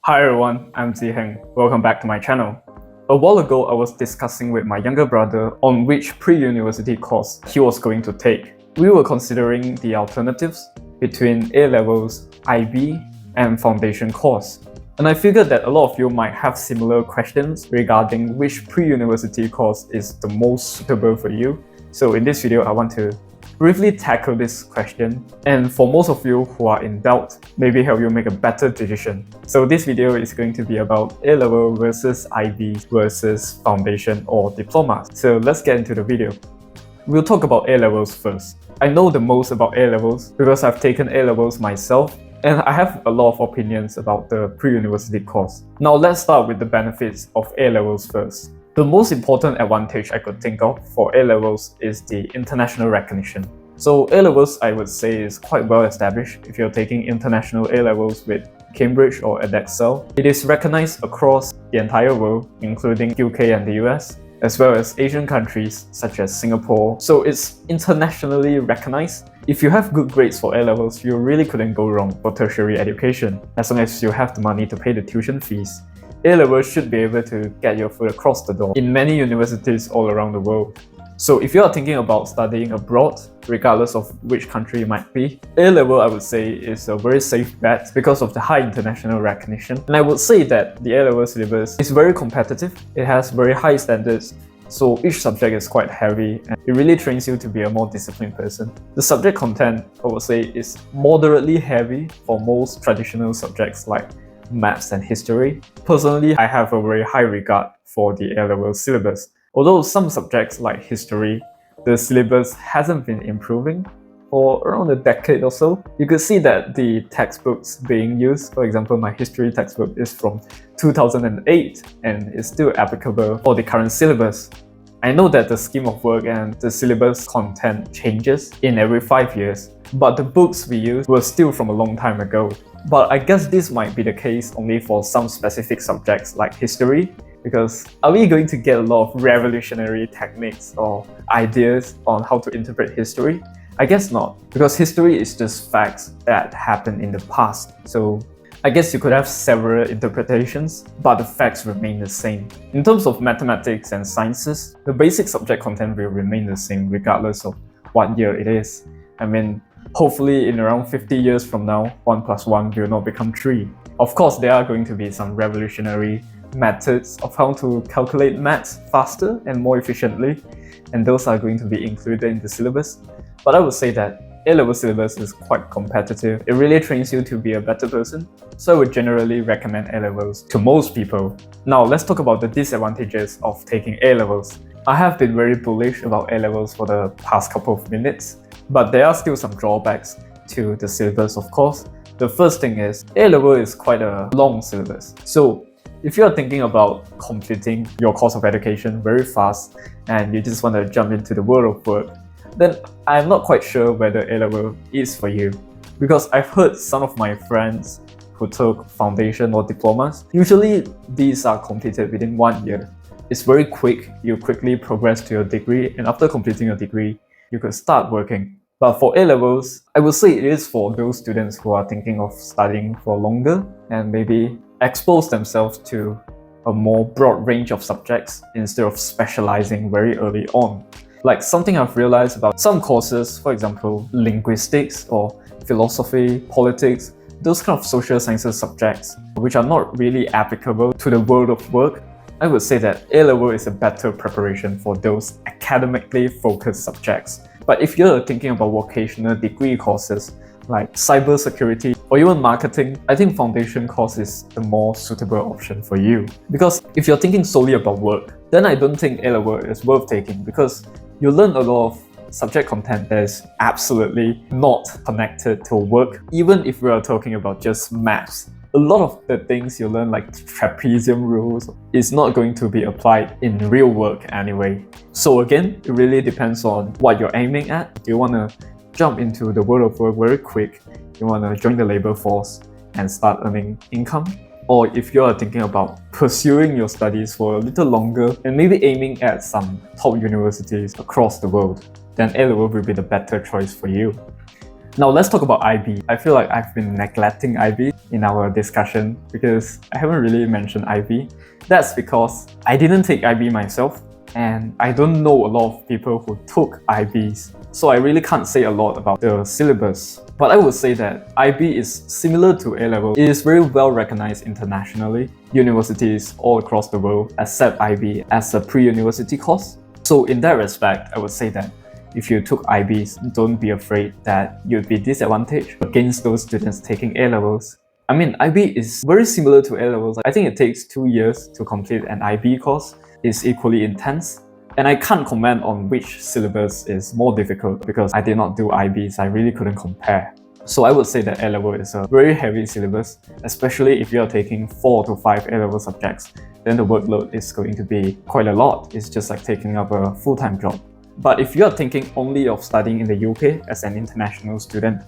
Hi everyone, I'm Ziheng. Welcome back to my channel. A while ago, I was discussing with my younger brother on which pre-university course he was going to take. We were considering the alternatives between A-levels, IB, and foundation course. And I figured that a lot of you might have similar questions regarding which pre-university course is the most suitable for you. So in this video, I want to briefly tackle this question, and for most of you who are in doubt, maybe help you make a better decision. So this video is going to be about A-level versus IB versus foundation or diploma. So let's get into the video. We'll talk about A-levels first. I know the most about A-levels because I've taken A-levels myself, and I have a lot of opinions about the pre-university course. Now let's start with the benefits of A-levels first. The most important advantage I could think of for A-levels is the international recognition. So A-levels, I would say, is quite well established if you're taking international A-levels with Cambridge or Edexcel. It is recognized across the entire world, including UK and the US, as well as Asian countries such as Singapore. So it's internationally recognized. If you have good grades for A-levels, you really couldn't go wrong for tertiary education, as long as you have the money to pay the tuition fees. A-levels should be able to get your foot across the door in many universities all around the world. So if you are thinking about studying abroad, regardless of which country it might be, A-level, I would say, is a very safe bet because of the high international recognition. And I would say that the A-level syllabus is very competitive. It has very high standards. So each subject is quite heavy and it really trains you to be a more disciplined person. The subject content, I would say, is moderately heavy for most traditional subjects like maths and history. Personally, I have a very high regard for the A-level syllabus. Although some subjects like history, the syllabus hasn't been improving for around a decade or so. You could see that the textbooks being used, for example, my history textbook is from 2008 and is still applicable for the current syllabus. I know that the scheme of work and the syllabus content changes in every 5 years, but the books we use were still from a long time ago. But I guess this might be the case only for some specific subjects like history, because are we going to get a lot of revolutionary techniques or ideas on how to interpret history? I guess not, because history is just facts that happened in the past. So I guess you could have several interpretations, but the facts remain the same. In terms of mathematics and sciences, the basic subject content will remain the same regardless of what year it is. I mean, hopefully in around 50 years from now, 1 plus 1 will not become 3. Of course, there are going to be some revolutionary methods of how to calculate maths faster and more efficiently, and those are going to be included in the syllabus. But I would say that A-level syllabus is quite competitive. It really trains you to be a better person, so I would generally recommend A-levels to most people. Now let's talk about the disadvantages of taking A-levels. I have been very bullish about A-levels for the past couple of minutes, but there are still some drawbacks to the syllabus, of course. The first thing is, A-level is quite a long syllabus. So if you're thinking about completing your course of education very fast and you just want to jump into the world of work, then I'm not quite sure whether A-level is for you. Because I've heard some of my friends who took foundation or diplomas, usually these are completed within 1 year. It's very quick, you quickly progress to your degree, and after completing your degree, you could start working. But for A-levels, I would say it is for those students who are thinking of studying for longer and maybe expose themselves to a more broad range of subjects instead of specializing very early on. Like something I've realized about some courses, for example, linguistics or philosophy, politics, those kind of social sciences subjects, which are not really applicable to the world of work, I would say that A-level is a better preparation for those academically focused subjects. But if you're thinking about vocational degree courses like cybersecurity or even marketing, I think foundation course is the more suitable option for you. Because if you're thinking solely about work, then I don't think A-level is worth taking, because you learn a lot of subject content that is absolutely not connected to work, even if we are talking about just maths. A lot of the things you learn, like trapezium rules, is not going to be applied in real work anyway. So again, it really depends on what you're aiming at. Do you want to jump into the world of work very quick? You want to join the labor force and start earning income? Or if you're thinking about pursuing your studies for a little longer and maybe aiming at some top universities across the world, then A-level will be the better choice for you. Now let's talk about IB. I feel like I've been neglecting IB in our discussion because I haven't really mentioned IB. That's because I didn't take IB myself, and I don't know a lot of people who took IBs. So I really can't say a lot about the syllabus. But I would say that IB is similar to A-level. It is very well recognized internationally. Universities all across the world accept IB as a pre-university course. So in that respect, I would say that if you took IBs, don't be afraid that you'd be disadvantaged against those students taking A-levels. I mean, IB is very similar to A-levels. I think it takes 2 years to complete an IB course. It's equally intense. And I can't comment on which syllabus is more difficult because I did not do IBs. I really couldn't compare. So I would say that A-level is a very heavy syllabus, especially if you're taking 4 to 5 A-level subjects. Then the workload is going to be quite a lot. It's just like taking up a full-time job. But if you're thinking only of studying in the UK as an international student,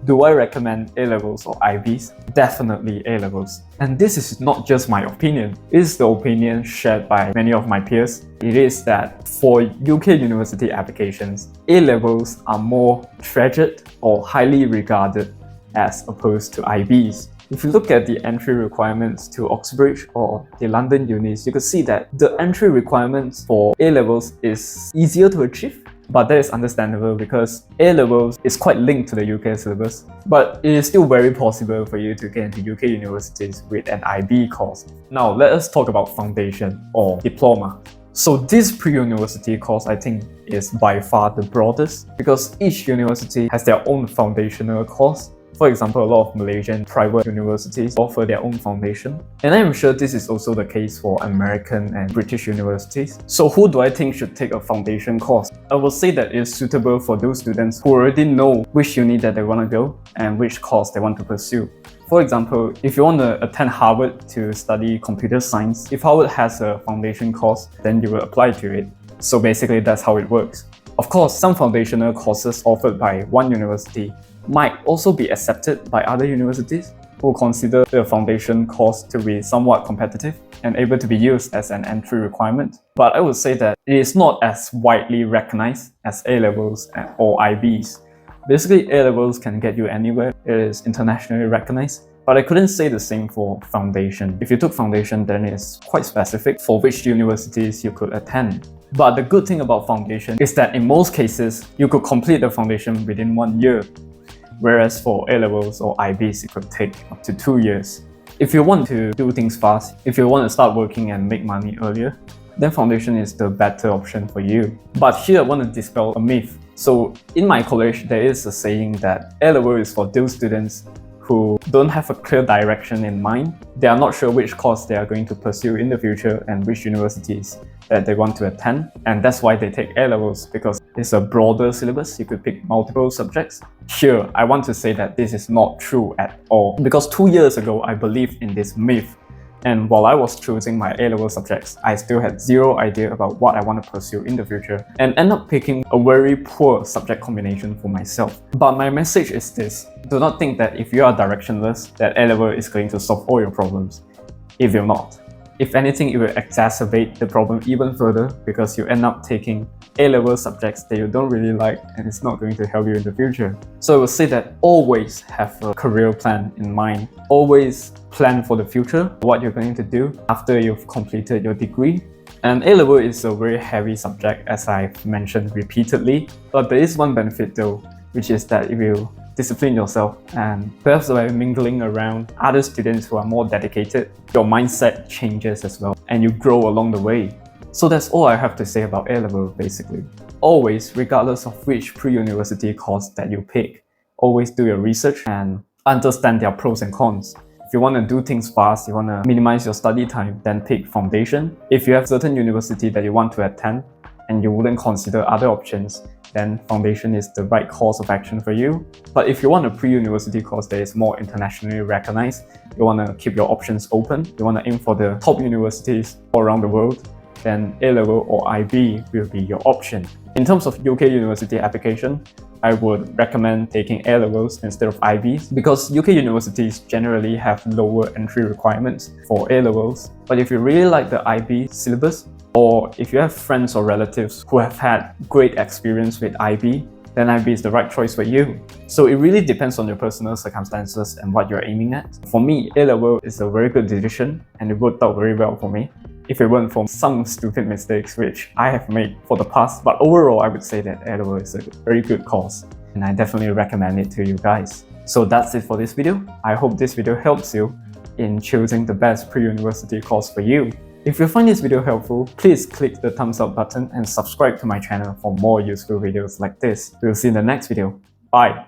do I recommend A-levels or IBs? Definitely A-levels. And this is not just my opinion, it's the opinion shared by many of my peers. It is that for UK university applications, A-levels are more treasured or highly regarded as opposed to IBs. If you look at the entry requirements to Oxbridge or the London unis, you can see that the entry requirements for A-levels is easier to achieve. But that is understandable because A-levels is quite linked to the UK syllabus. But it is still very possible for you to get into UK universities with an IB course. Now let us talk about foundation or diploma. So this pre-university course I think is by far the broadest because each university has their own foundational course. For example, a lot of Malaysian private universities offer their own foundation. And I'm sure this is also the case for American and British universities. So who do I think should take a foundation course? I will say that it is suitable for those students who already know which uni that they want to go and which course they want to pursue. For example, if you want to attend Harvard to study computer science, if Harvard has a foundation course, then you will apply to it. So basically that's how it works. Of course, some foundational courses offered by one university might also be accepted by other universities who consider the foundation course to be somewhat competitive and able to be used as an entry requirement. But I would say that it is not as widely recognized as A-levels or IBs. Basically, A-levels can get you anywhere. It is internationally recognized. But I couldn't say the same for foundation. If you took foundation, then it's quite specific for which universities you could attend. But the good thing about foundation is that in most cases, you could complete the foundation within 1 year. Whereas for A-levels or IBs, it could take up to 2 years. If you want to do things fast, if you want to start working and make money earlier, then foundation is the better option for you. But here I want to dispel a myth. So in my college, there is a saying that A-level is for those students who don't have a clear direction in mind. They are not sure which course they are going to pursue in the future and which universities that they want to attend. And that's why they take A-levels, because it's a broader syllabus. You could pick multiple subjects. Here, I want to say that this is not true at all. Because 2 years ago, I believed in this myth. And while I was choosing my A-level subjects, I still had zero idea about what I want to pursue in the future and end up picking a very poor subject combination for myself. But my message is this: do not think that if you are directionless, that A-level is going to solve all your problems. It will not. If anything, it will exacerbate the problem even further because you end up taking A-level subjects that you don't really like and it's not going to help you in the future. So I would say that always have a career plan in mind. Always plan for the future, what you're going to do after you've completed your degree. And A-level is a very heavy subject, as I've mentioned repeatedly. But there is one benefit though, which is that it will discipline yourself, and perhaps by mingling around other students who are more dedicated, your mindset changes as well and you grow along the way. So that's all I have to say about A-level basically. Always, regardless of which pre-university course that you pick, always do your research and understand their pros and cons. If you want to do things fast, you want to minimize your study time, then pick foundation. If you have certain university that you want to attend and you wouldn't consider other options, then foundation is the right course of action for you. But if you want a pre-university course that is more internationally recognized, you want to keep your options open, you want to aim for the top universities all around the world, then A-level or IB will be your option. In terms of UK university application, I would recommend taking A-levels instead of IBs because UK universities generally have lower entry requirements for A-levels. But if you really like the IB syllabus, or if you have friends or relatives who have had great experience with IB, then IB is the right choice for you. So it really depends on your personal circumstances and what you're aiming at. For me, A-level is a very good decision and it worked out very well for me. If it weren't for some stupid mistakes which I have made for the past, but overall I would say that A-level is a very good course and I definitely recommend it to you guys. So that's it for this video. I hope this video helps you in choosing the best pre-university course for you. If you find this video helpful, please click the thumbs up button and subscribe to my channel for more useful videos like this. We'll see you in the next video. Bye!